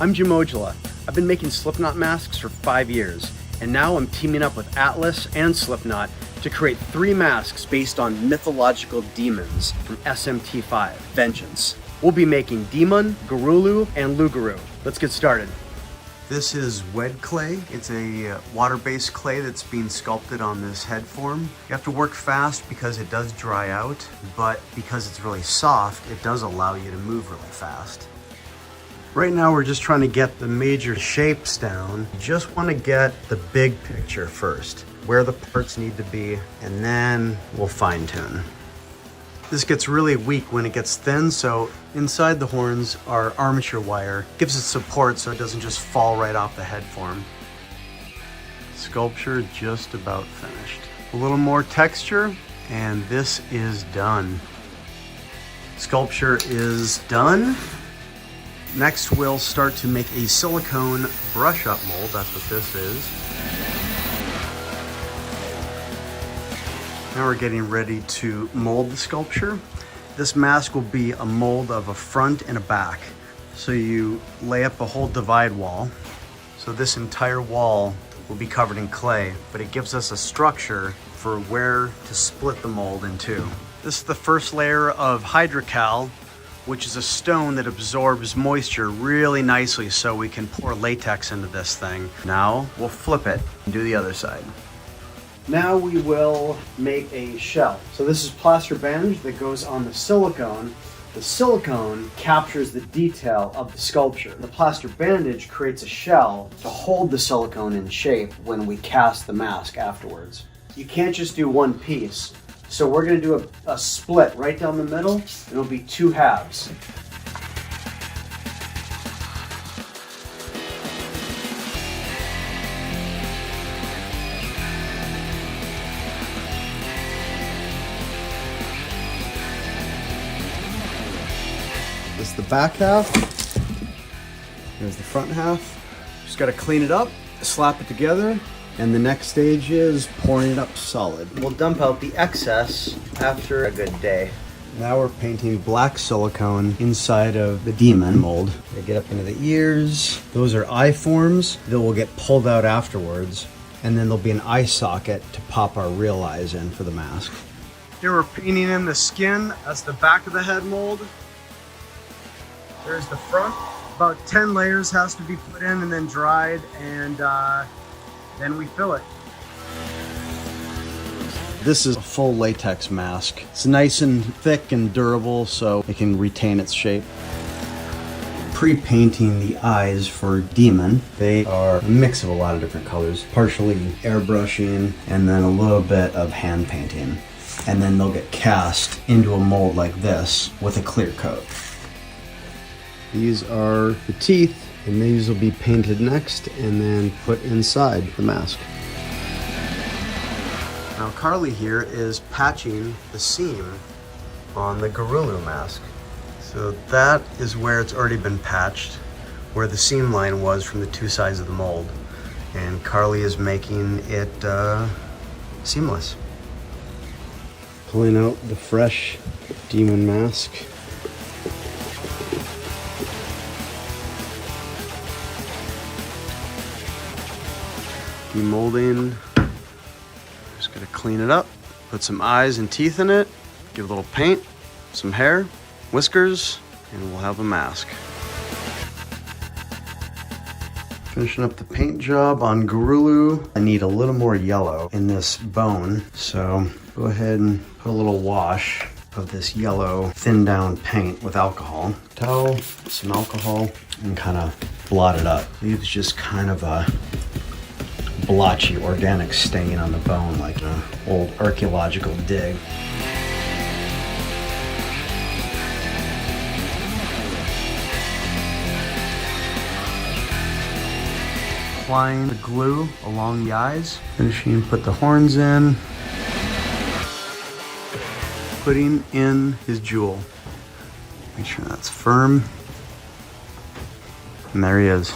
I'm Jim Ojala. I've been making Slipknot masks for 5 years, and now I'm teaming up with Atlas and Slipknot to create 3 masks based on mythological demons from SMT5, Vengeance. We'll be making Daemon, Gurulu, and Loup-Garou. Let's get started. This is wet clay. It's a water-based clay that's being sculpted on this head form. You have to work fast because it does dry out, but because it's really soft, it does allow you to move really fast. Right now we're just trying to get the major shapes down. You just want to get the big picture first, where the parts need to be, and then we'll fine tune. This gets really weak when it gets thin, so inside the horns are armature wire. Gives it support so it doesn't just fall right off the head form. Sculpture just about finished. A little more texture, and this is done. Sculpture is done. Next, we'll start to make a silicone brush-up mold. That's what this is. Now we're getting ready to mold the sculpture. This mask will be a mold of a front and a back. So you lay up a whole divide wall. So this entire wall will be covered in clay, but it gives us a structure for where to split the mold in two. This is the first layer of hydrocal, which is a stone that absorbs moisture really nicely so we can pour latex into this thing. Now we'll flip it and do the other side. Now we will make a shell. So this is plaster bandage that goes on the silicone. The silicone captures the detail of the sculpture. The plaster bandage creates a shell to hold the silicone in shape when we cast the mask afterwards. You can't just do one piece. So we're gonna do a split right down the middle, and it'll be 2 halves. This is the back half. Here's the front half. Just gotta clean it up, slap it together. And the next stage is pouring it up solid. We'll dump out the excess after a good day. Now we're painting black silicone inside of the Daemon mold. They get up into the ears. Those are eye forms that will get pulled out afterwards. And then there'll be an eye socket to pop our real eyes in for the mask. Here we're painting in the skin. That's the back of the head mold. There's the front. About 10 layers has to be put in and then dried, and then we fill it. This is a full latex mask. It's nice and thick and durable so it can retain its shape. Pre-painting the eyes for Daemon. They are a mix of a lot of different colors, partially airbrushing and then a little bit of hand painting. And then they'll get cast into a mold like this with a clear coat. These are the teeth. And these will be painted next and then put inside the mask. Now Carly here is patching the seam on the Gurulu mask. So that is where it's already been patched, where the seam line was from the 2 sides of the mold. And Carly is making it seamless. Pulling out the fresh Daemon mask. Demolding. Just gotta clean it up, put some eyes and teeth in it, give a little paint, some hair, whiskers, and we'll have a mask. Finishing up the paint job on Gurulu. I need a little more yellow in this bone, so go ahead and put a little wash of this yellow thin down paint with alcohol. Towel, some alcohol, and kind of blot it up. Leaves just kind of a blotchy organic stain on the bone like an old archaeological dig. Applying the glue along the eyes, finishing, put the horns in, putting in his jewel. Make sure that's firm, and there he is.